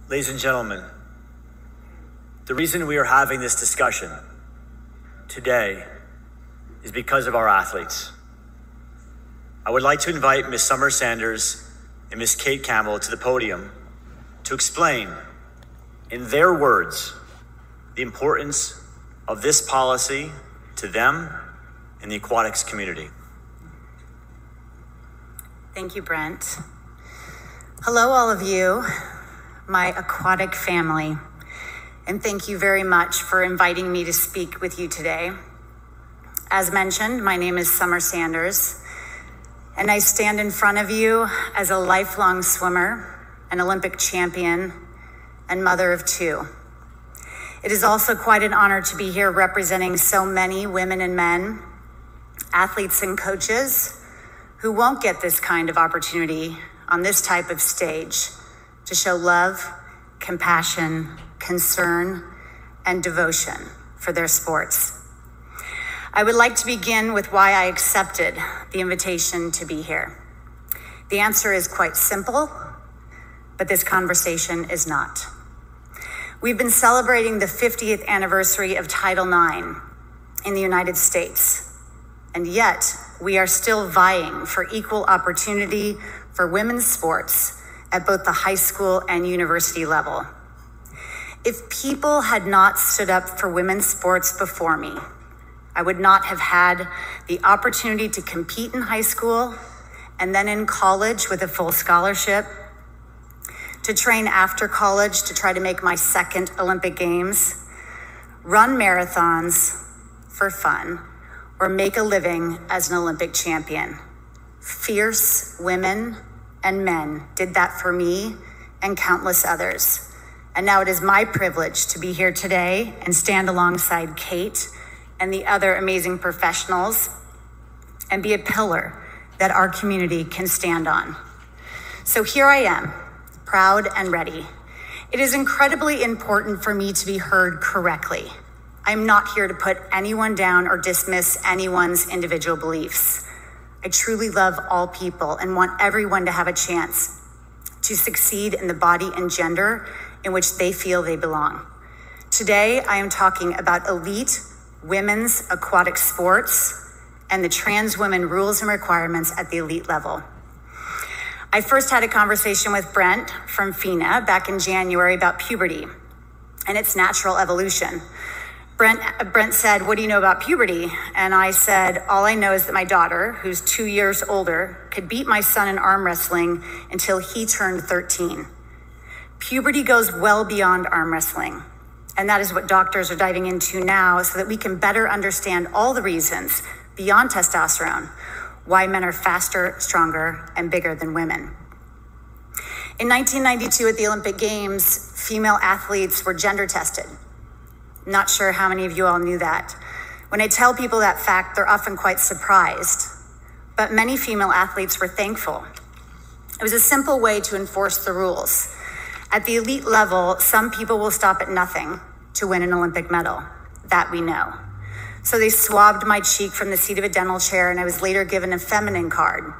Ladies and gentlemen, the reason we are having this discussion today is because of our athletes. I would like to invite Ms. Summer Sanders and Ms. Kate Campbell to the podium to explain, in their words, the importance of this policy to them and the aquatics community. Thank you, Brent. Hello, all of you, my aquatic family, and thank you very much for inviting me to speak with you today. As mentioned, my name is Summer Sanders, and I stand in front of you as a lifelong swimmer, an Olympic champion, and mother of two. It is also quite an honor to be here representing so many women and men, athletes and coaches, who won't get this kind of opportunity on this type of stage to show love, compassion, concern, and devotion for their sports. I would like to begin with why I accepted the invitation to be here. The answer is quite simple, but this conversation is not. We've been celebrating the 50th anniversary of Title IX in the United States, and yet we are still vying for equal opportunity for women's sports at both the high school and university level. If people had not stood up for women's sports before me, I would not have had the opportunity to compete in high school and then in college with a full scholarship, to train after college to try to make my second Olympic Games, run marathons for fun, or make a living as an Olympic champion. Fierce women and men did that for me and countless others. And now it is my privilege to be here today and stand alongside Kate and the other amazing professionals and be a pillar that our community can stand on. So here I am, proud and ready. It is incredibly important for me to be heard correctly. I'm not here to put anyone down or dismiss anyone's individual beliefs. I truly love all people and want everyone to have a chance to succeed in the body and gender in which they feel they belong. Today, I am talking about elite women's aquatic sports and the trans women rules and requirements at the elite level. I first had a conversation with Brent from FINA back in January about puberty and its natural evolution. Brent said, "What do you know about puberty?" And I said, "All I know is that my daughter, who's 2 years older, could beat my son in arm wrestling until he turned 13. Puberty goes well beyond arm wrestling. And that is what doctors are diving into now so that we can better understand all the reasons beyond testosterone why men are faster, stronger, and bigger than women." In 1992 at the Olympic Games, female athletes were gender tested. Not sure how many of you all knew that. When I tell people that fact, they're often quite surprised. But many female athletes were thankful. It was a simple way to enforce the rules. At the elite level, some people will stop at nothing to win an Olympic medal. That we know. So they swabbed my cheek from the seat of a dental chair, and I was later given a feminine card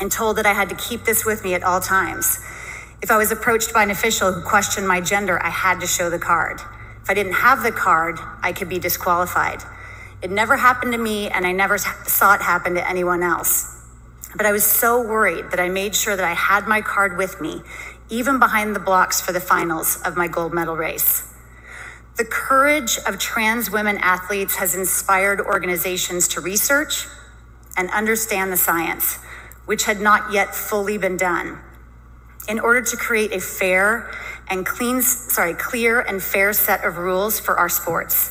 and told that I had to keep this with me at all times. If I was approached by an official who questioned my gender, I had to show the card. If I didn't have the card, I could be disqualified. It never happened to me, and I never saw it happen to anyone else. But I was so worried that I made sure that I had my card with me, even behind the blocks for the finals of my gold medal race. The courage of trans women athletes has inspired organizations to research and understand the science, which had not yet fully been done, in order to create a clear and fair set of rules for our sports.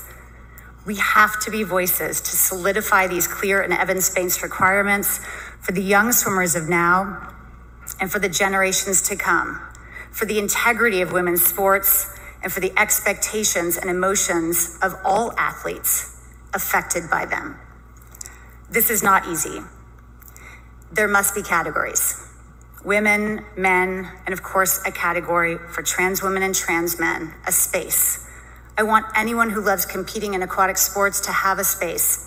We have to be voices to solidify these clear and evidence-based requirements for the young swimmers of now and for the generations to come, for the integrity of women's sports, and for the expectations and emotions of all athletes affected by them. This is not easy. There must be categories. Women, men, and of course a category for trans women and trans men, a space. I want anyone who loves competing in aquatic sports to have a space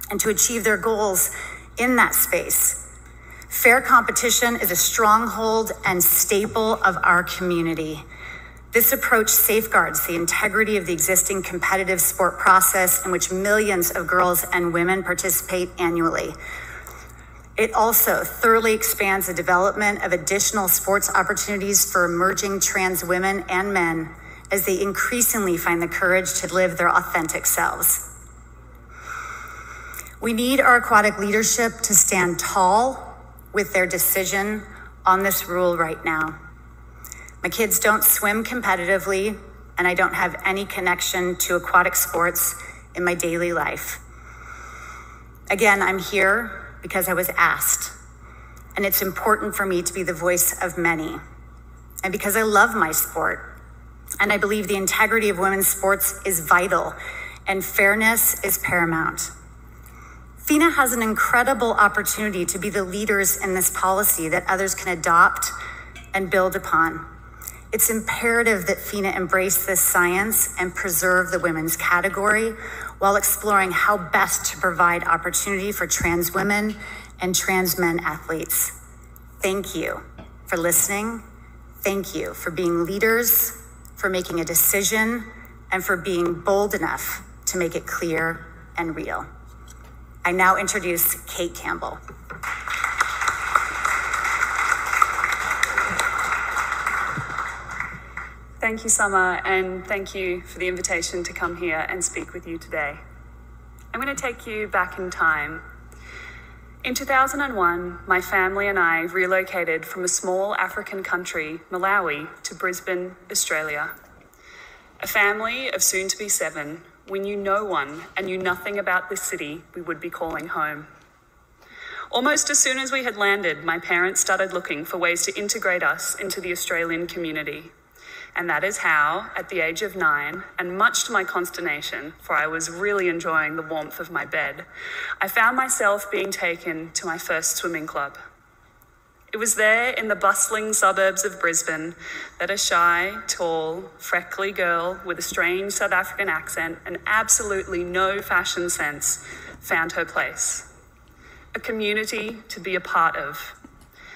and to achieve their goals in that space. Fair competition is a stronghold and staple of our community. This approach safeguards the integrity of the existing competitive sport process in which millions of girls and women participate annually. It also thoroughly expands the development of additional sports opportunities for emerging trans women and men as they increasingly find the courage to live their authentic selves. We need our aquatic leadership to stand tall with their decision on this rule right now. My kids don't swim competitively, and I don't have any connection to aquatic sports in my daily life. Again, I'm here because I was asked, and it's important for me to be the voice of many, and because I love my sport, and I believe the integrity of women's sports is vital, and fairness is paramount. FINA has an incredible opportunity to be the leaders in this policy that others can adopt and build upon. It's imperative that FINA embrace this science and preserve the women's category while exploring how best to provide opportunity for trans women and trans men athletes. Thank you for listening. Thank you for being leaders, for making a decision, and for being bold enough to make it clear and real. I now introduce Kate Campbell. Thank you, Summer, and thank you for the invitation to come here and speak with you today. I'm going to take you back in time. In 2001, my family and I relocated from a small African country, Malawi, to Brisbane, Australia. A family of soon to be 7, we knew no one and knew nothing about the city we would be calling home. Almost as soon as we had landed, my parents started looking for ways to integrate us into the Australian community. And that is how, at the age of 9, and much to my consternation, for I was really enjoying the warmth of my bed, I found myself being taken to my first swimming club. It was there in the bustling suburbs of Brisbane that a shy, tall, freckly girl with a strange South African accent and absolutely no fashion sense found her place. A community to be a part of.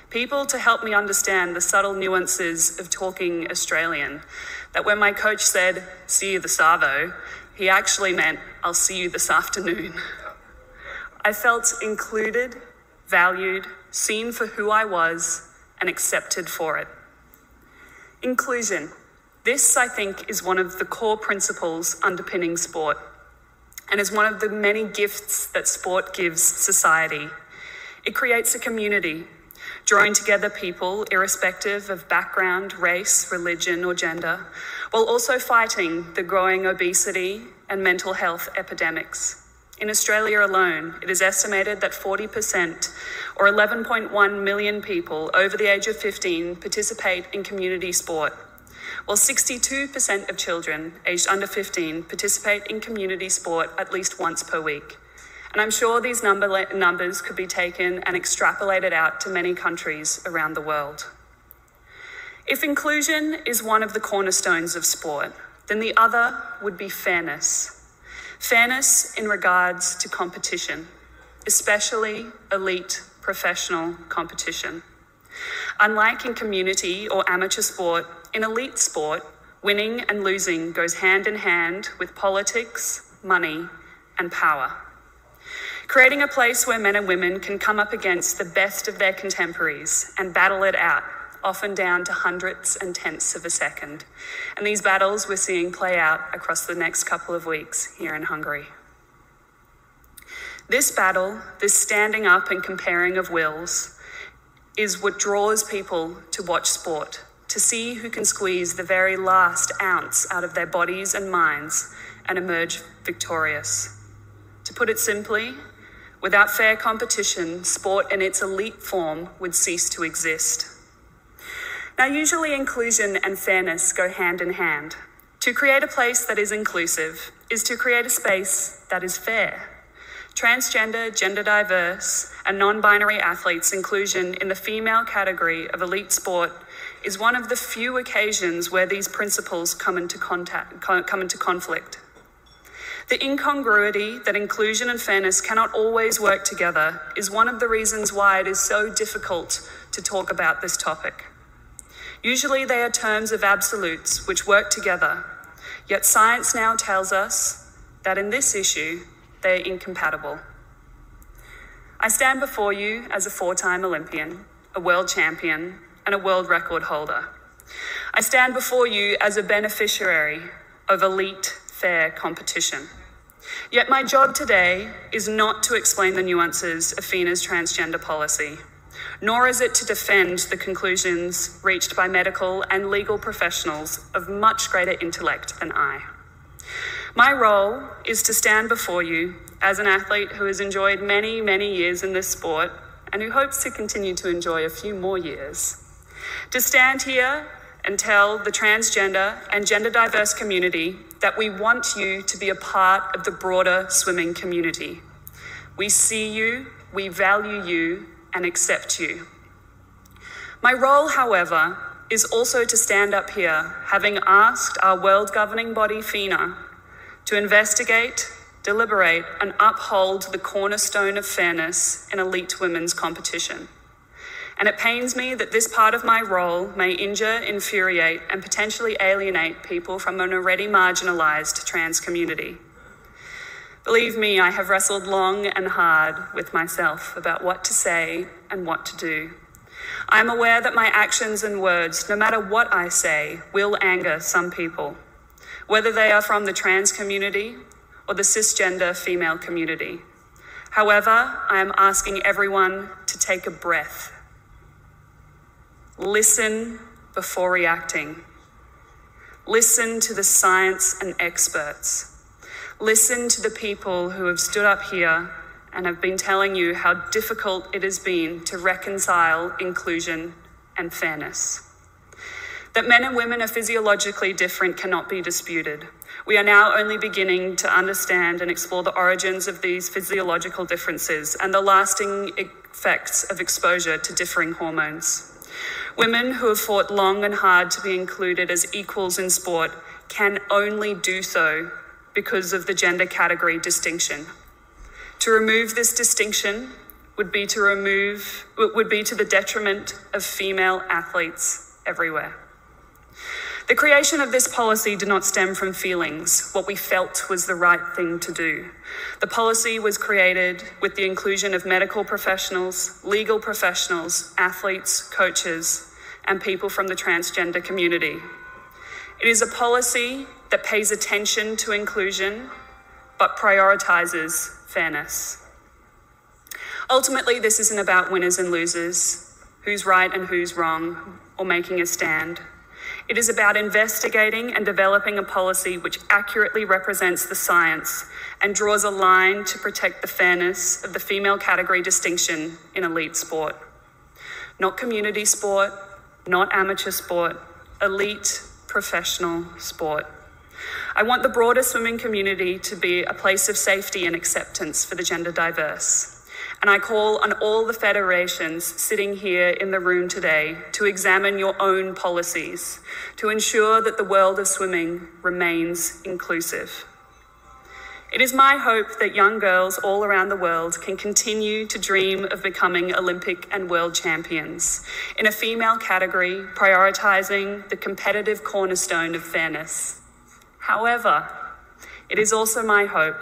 People to help me understand the subtle nuances of talking Australian, that when my coach said, "See you this arvo," he actually meant, "I'll see you this afternoon." I felt included, valued, seen for who I was, and accepted for it. Inclusion. This, I think, is one of the core principles underpinning sport, and is one of the many gifts that sport gives society. It creates a community, drawing together people irrespective of background, race, religion, or gender, while also fighting the growing obesity and mental health epidemics. In Australia alone, it is estimated that 40%, or 11.1 million people over the age of 15 participate in community sport, while 62% of children aged under 15 participate in community sport at least once per week. And I'm sure these numbers could be taken and extrapolated out to many countries around the world. If inclusion is one of the cornerstones of sport, then the other would be fairness. Fairness in regards to competition, especially elite professional competition. Unlike in community or amateur sport, in elite sport, winning and losing goes hand in hand with politics, money, and power. Creating a place where men and women can come up against the best of their contemporaries and battle it out, often down to hundredths and tenths of a second. And these battles we're seeing play out across the next couple of weeks here in Hungary. This battle, this standing up and comparing of wills, is what draws people to watch sport, to see who can squeeze the very last ounce out of their bodies and minds and emerge victorious. To put it simply, without fair competition, sport in its elite form would cease to exist. Now, usually inclusion and fairness go hand in hand. To create a place that is inclusive is to create a space that is fair. Transgender, gender diverse, and non-binary athletes' inclusion in the female category of elite sport is one of the few occasions where these principles come into conflict. The incongruity that inclusion and fairness cannot always work together is one of the reasons why it is so difficult to talk about this topic. Usually they are terms of absolutes which work together, yet science now tells us that in this issue, they are incompatible. I stand before you as a 4-time Olympian, a world champion, and a world record holder. I stand before you as a beneficiary of elite, fair competition. Yet my job today is not to explain the nuances of FINA's transgender policy, nor is it to defend the conclusions reached by medical and legal professionals of much greater intellect than I. My role is to stand before you as an athlete who has enjoyed many, many years in this sport and who hopes to continue to enjoy a few more years. To stand here and tell the transgender and gender diverse community that we want you to be a part of the broader swimming community. We see you, we value you, and accept you. My role, however, is also to stand up here, having asked our world governing body, FINA, to investigate, deliberate, and uphold the cornerstone of fairness in elite women's competition. And it pains me that this part of my role may injure, infuriate, and potentially alienate people from an already marginalized trans community. Believe me, I have wrestled long and hard with myself about what to say and what to do. I am aware that my actions and words, no matter what I say, will anger some people, whether they are from the trans community or the cisgender female community. However, I am asking everyone to take a breath. Listen before reacting. Listen to the science and experts. Listen to the people who have stood up here and have been telling you how difficult it has been to reconcile inclusion and fairness. That men and women are physiologically different cannot be disputed. We are now only beginning to understand and explore the origins of these physiological differences and the lasting effects of exposure to differing hormones. Women who have fought long and hard to be included as equals in sport can only do so because of the gender category distinction. To remove this distinction would be to the detriment of female athletes everywhere. The creation of this policy did not stem from feelings, what we felt was the right thing to do. The policy was created with the inclusion of medical professionals, legal professionals, athletes, coaches, and people from the transgender community. It is a policy that pays attention to inclusion, but prioritizes fairness. Ultimately, this isn't about winners and losers, who's right and who's wrong, or making a stand. It is about investigating and developing a policy which accurately represents the science and draws a line to protect the fairness of the female category distinction in elite sport. Not community sport, not amateur sport, elite professional sport. I want the broader swimming community to be a place of safety and acceptance for the gender diverse. And I call on all the federations sitting here in the room today to examine your own policies to ensure that the world of swimming remains inclusive. It is my hope that young girls all around the world can continue to dream of becoming Olympic and world champions in a female category, prioritizing the competitive cornerstone of fairness. However, it is also my hope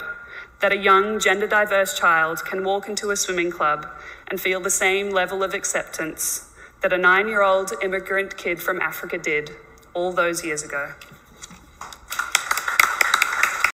that a young gender-diverse child can walk into a swimming club and feel the same level of acceptance that a 9-year-old immigrant kid from Africa did all those years ago.